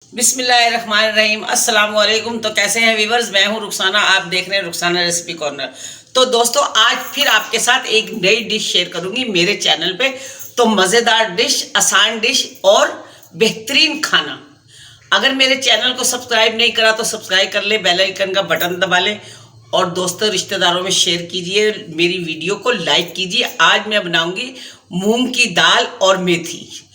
बिस्मिल्लाहिर्रहमानिर्रहीम अस्सलाम वालेकुम। तो कैसे हैं व्यूवर्स, मैं हूं रुखसाना, आप देख रहे हैं रुखसाना रेसिपी कॉर्नर। तो दोस्तों, आज फिर आपके साथ एक नई डिश शेयर करूंगी मेरे चैनल पे। तो मज़ेदार डिश, आसान डिश और बेहतरीन खाना। अगर मेरे चैनल को सब्सक्राइब नहीं करा तो सब्सक्राइब कर ले, बेल आइकन का बटन दबा ले और दोस्तों रिश्तेदारों में शेयर कीजिए, मेरी वीडियो को लाइक कीजिए। आज मैं बनाऊंगी मूंग की दाल और मेथी।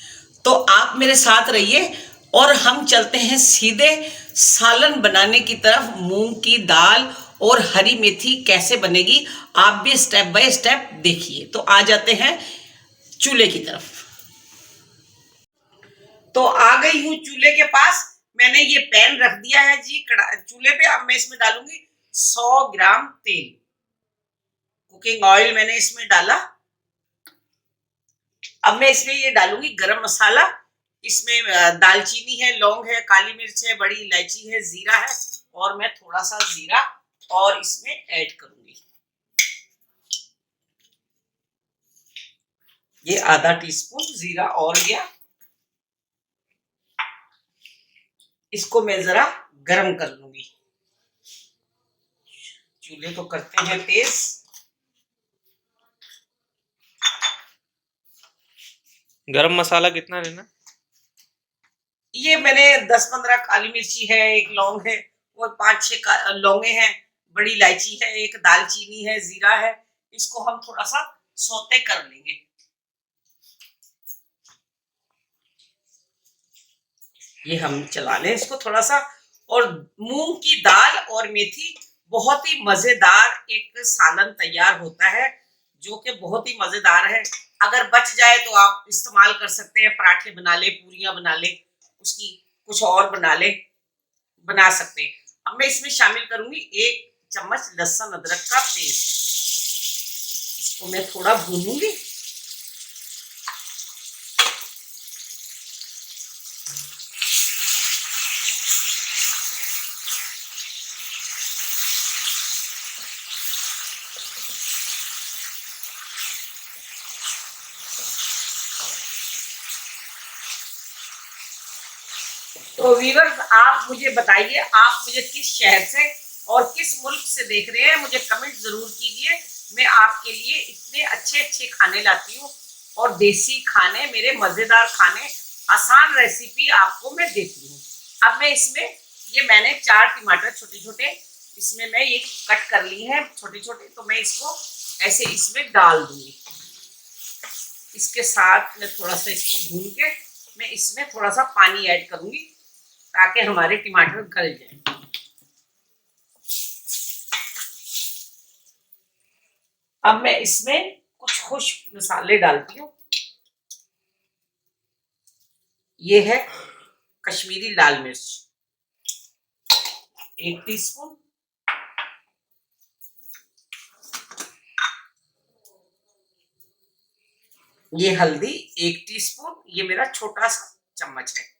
तो आप मेरे साथ रहिए और हम चलते हैं सीधे सालन बनाने की तरफ। मूंग की दाल और हरी मेथी कैसे बनेगी, आप भी स्टेप बाय स्टेप देखिए। तो आ जाते हैं चूल्हे की तरफ। तो आ गई हूँ चूल्हे के पास। मैंने ये पैन रख दिया है जी चूल्हे पे। अब मैं इसमें डालूंगी 100 ग्राम तेल। कुकिंग ऑयल मैंने इसमें डाला। अब मैं इसमें ये डालूंगी गरम मसाला। इसमें दालचीनी है, लौंग है, काली मिर्च है, बड़ी इलायची है, जीरा है और मैं थोड़ा सा जीरा और इसमें ऐड करूंगी। ये आधा टीस्पून जीरा और गया। इसको मैं जरा गरम कर लूंगी। चूल्हे को करते हैं तेज। गरम मसाला कितना लेना? ये मैंने 10-15 काली मिर्ची है, एक लौंग है और 5-6 लौंगे हैं, बड़ी इलायची है, एक दालचीनी है, जीरा है। इसको हम थोड़ा सा सौते कर लेंगे। ये हम चला लें इसको थोड़ा सा। और मूंग की दाल और मेथी बहुत ही मजेदार एक सालन तैयार होता है, जो कि बहुत ही मजेदार है। अगर बच जाए तो आप इस्तेमाल कर सकते हैं, पराठे बना ले, पूरियां बना ले, उसकी कुछ और बना सकते हैं। अब मैं इसमें शामिल करूंगी 1 चम्मच लहसुन अदरक का पेस्ट। इसको मैं थोड़ा भूनूंगी। तो व्यूअर्स, आप मुझे बताइए, आप मुझे किस शहर से और किस मुल्क से देख रहे हैं, मुझे कमेंट जरूर कीजिए। मैं आपके लिए इतने अच्छे अच्छे खाने लाती हूँ और देसी खाने, मेरे मजेदार खाने, आसान रेसिपी आपको मैं देती हूँ। अब मैं इसमें मैंने 4 टमाटर छोटे छोटे इसमें मैं ये कट कर ली है छोटे छोटे। तो मैं इसको ऐसे इसमें डाल दूंगी। इसके साथ मैं थोड़ा सा इसको भून के मैं इसमें थोड़ा सा पानी ऐड करूंगी ताकि हमारे टमाटर गल जाएं। अब मैं इसमें कुछ खुश्क मसाले डालती हूँ। ये है कश्मीरी लाल मिर्च 1 टीस्पून। ये हल्दी 1 टीस्पून। ये मेरा छोटा सा चम्मच है।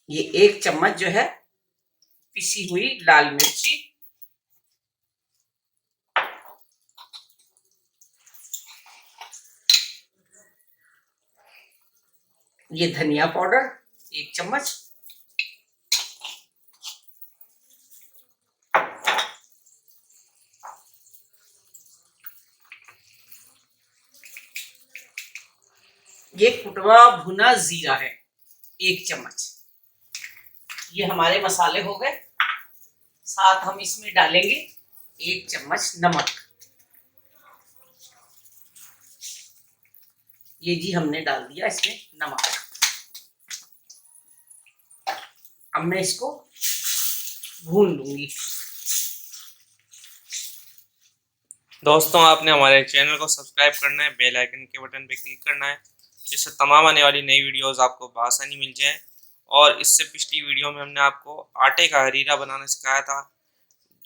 ये 1 चम्मच जो है पिसी हुई लाल मिर्ची। ये धनिया पाउडर 1 चम्मच। ये कुटवा भुना जीरा है 1 चम्मच। ये हमारे मसाले हो गए। साथ हम इसमें डालेंगे 1 चम्मच नमक। ये जी हमने डाल दिया इसमें नमक। अब मैं इसको भून लूंगी। दोस्तों, आपने हमारे चैनल को सब्सक्राइब करना है, बेल आइकन के बटन पे क्लिक करना है, जिससे तमाम आने वाली नई वीडियोस आपको बआसानी मिल जाए। और इससे पिछली वीडियो में हमने आपको आटे का हरीरा बनाना सिखाया था,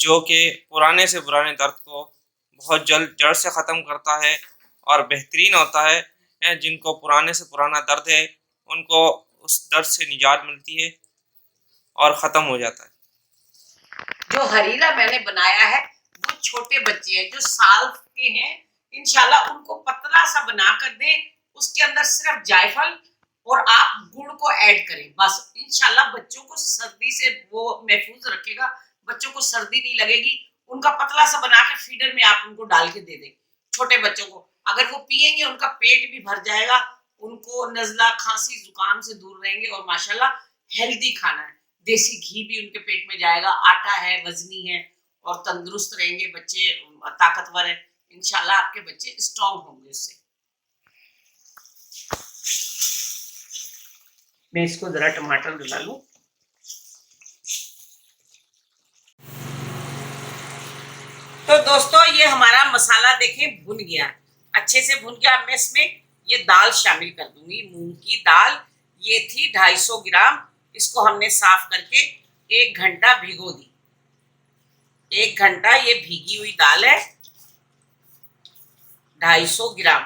जो कि पुराने से पुराने दर्द को बहुत जल्द जड़ से ख़त्म करता है और बेहतरीन होता है। जिनको पुराने से पुराना दर्द है, उनको उस दर्द से निजात मिलती है और ख़त्म हो जाता है। जो हरीरा मैंने बनाया है वो छोटे बच्चे हैं जो साल के हैं, इंशाल्लाह उनको पतला सा बना कर दें। उसके अंदर सिर्फ जायफल और आप गुड़ को ऐड करें, बस इंशाल्लाह बच्चों को सर्दी से वो महफूज रखेगा, बच्चों को सर्दी नहीं लगेगी। उनका पतला सा बना के फीडर में आप उनको डाल के दे दें छोटे बच्चों को, अगर वो पिएंगे उनका पेट भी भर जाएगा, उनको नजला खांसी जुकाम से दूर रहेंगे। और माशाल्लाह हेल्दी खाना है, देसी घी भी उनके पेट में जाएगा, आटा है, वजनी है और तंदुरुस्त रहेंगे बच्चे, ताकतवर है। इंशाल्लाह आपके बच्चे स्ट्रांग होंगे उससे। मैं इसको जरा टमाटर डाला लूं। तो दोस्तों ये हमारा मसाला देखें भुन गया, अच्छे से भुन गया। मैं इसमें ये दाल शामिल कर दूंगी, मूंग की दाल। ये थी 250 ग्राम, इसको हमने साफ करके 1 घंटा भिगो दी। 1 घंटा ये भीगी हुई दाल है, 250 ग्राम।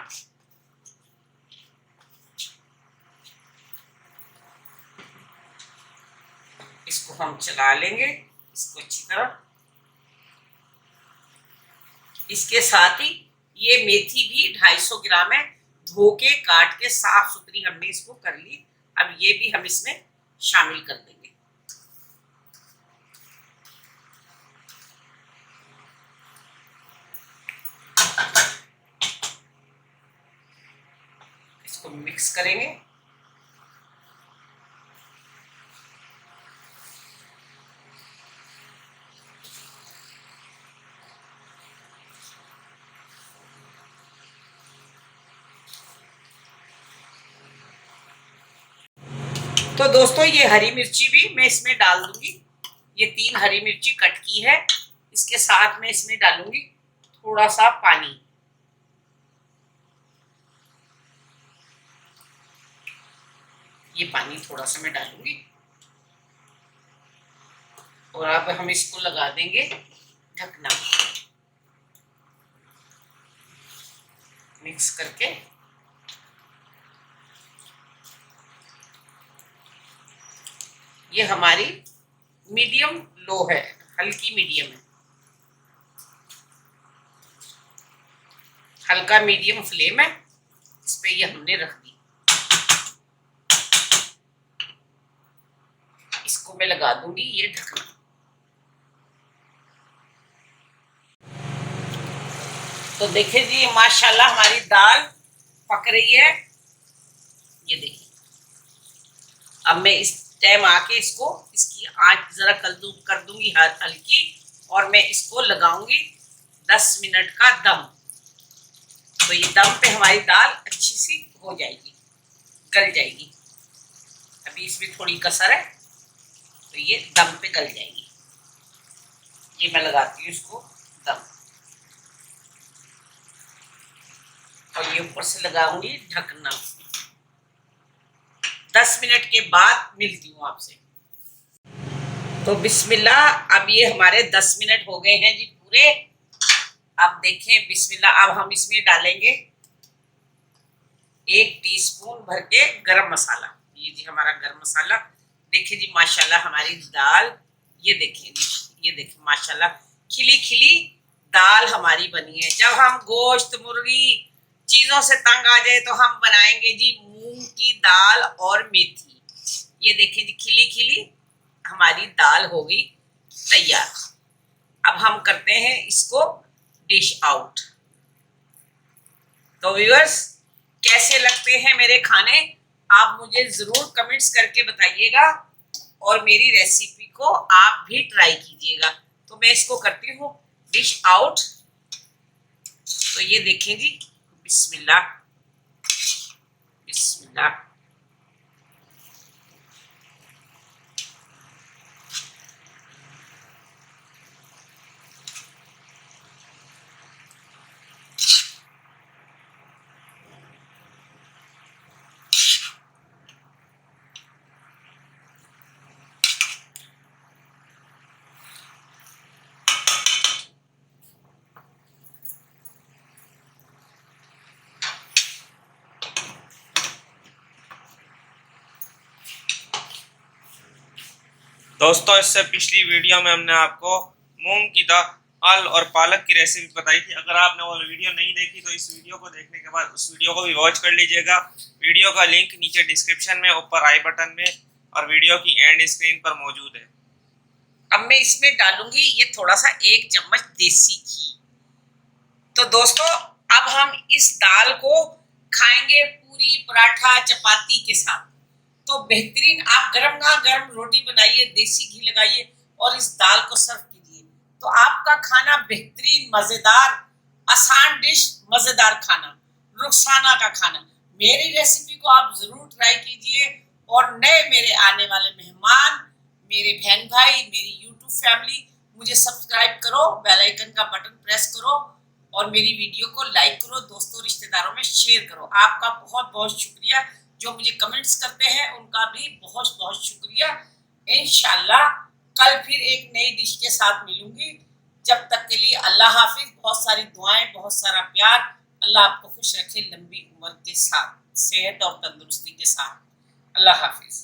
इसको हम चला लेंगे इसको अच्छी तरह। इसके साथ ही ये मेथी भी 250 ग्राम है, धो के काट के साफ सुथरी हमने इसको कर ली। अब ये भी हम इसमें शामिल कर देंगे। इसको मिक्स करेंगे। तो दोस्तों ये हरी मिर्ची भी मैं इसमें डाल दूंगी, ये 3 हरी मिर्ची कट की है। इसके साथ मैं इसमें डालूंगी थोड़ा सा पानी। ये पानी थोड़ा सा मैं डालूंगी और अब हम इसको लगा देंगे ढकना, मिक्स करके। ये हमारी मीडियम लो है, हल्की मीडियम है, हल्का मीडियम फ्लेम है, इस पे ये हमने रख दी। इसको मैं लगा दूंगी ये ढकना। तो देखिए जी माशाल्लाह हमारी दाल पक रही है, ये देखिए। अब मैं इस टाइम आके इसको इसकी आंच जरा कर दूंगी हल्की, और मैं इसको लगाऊंगी 10 मिनट का दम। तो ये दम पे हमारी दाल अच्छी सी हो जाएगी, गल जाएगी। अभी इसमें थोड़ी कसर है तो ये दम पे गल जाएगी। ये मैं लगाती हूँ इसको दम, और ये ऊपर से लगाऊंगी ढकना। 10 मिनट के बाद मिलती हूँ आपसे। तो बिस्मिल्लाह, अब ये हमारे 10 मिनट हो गए हैं जी पूरे। अब देखें बिस्मिल्लाह, अब हम इसमें डालेंगे 1 टीस्पून भर के गरम मसाला। ये जी हमारा गरम मसाला। देखिए जी माशाल्लाह हमारी दाल, ये देखें जी, ये देखें माशाल्लाह खिली खिली दाल हमारी बनी है। जब हम गोश्त मुर्गी चीजों से तंग आ जाए तो हम बनाएंगे जी मूंग की दाल और मेथी। ये देखिए जी खिली खिली हमारी दाल हो गई तैयार। अब हम करते हैं इसको डिश आउट। तो व्यूअर्स कैसे लगते हैं मेरे खाने, आप मुझे जरूर कमेंट्स करके बताइएगा, और मेरी रेसिपी को आप भी ट्राई कीजिएगा। तो मैं इसको करती हूँ डिश आउट। तो ये देखें जी, बिस्मिल्लाह बिस्मिल्लाह। दोस्तों इससे पिछली वीडियो में हमने आपको मूंग की दाल और पालक की रेसिपी बताई थी। अगर आपने वो वीडियो नहीं देखी तो इस वीडियो को देखने के बाद उस वीडियो को भी वॉच कर लीजिएगा। वीडियो का लिंक नीचे डिस्क्रिप्शन में, ऊपर आई बटन में और वीडियो की एंड स्क्रीन पर मौजूद है। अब मैं इसमें डालूंगी ये थोड़ा सा 1 चम्मच देसी घी। तो दोस्तों अब हम इस दाल को खाएंगे पूरी, पराठा, चपाती के साथ। तो बेहतरीन आप गरम ना गरम रोटी बनाइए, देसी घी लगाइए और इस दाल को सर्व कीजिए। तो आपका खाना बेहतरीन, मजेदार, आसान डिश, मजेदार खाना, रुखसाना का खाना। मेरी रेसिपी को आप जरूर ट्राई कीजिए और नए मेरे आने वाले मेहमान, मेरे बहन भाई, मेरी यूट्यूब फैमिली, मुझे सब्सक्राइब करो, बेल आइकन का बटन प्रेस करो और मेरी वीडियो को लाइक करो, दोस्तों रिश्तेदारों में शेयर करो। आपका बहुत बहुत शुक्रिया। जो मुझे कमेंट्स करते हैं उनका भी बहुत बहुत शुक्रिया। इंशाल्लाह कल फिर एक नई डिश के साथ मिलूंगी। जब तक के लिए अल्लाह हाफिज। बहुत सारी दुआएं, बहुत सारा प्यार। अल्लाह आपको खुश रखे, लंबी उम्र के साथ, सेहत और तंदुरुस्ती के साथ। अल्लाह हाफिज।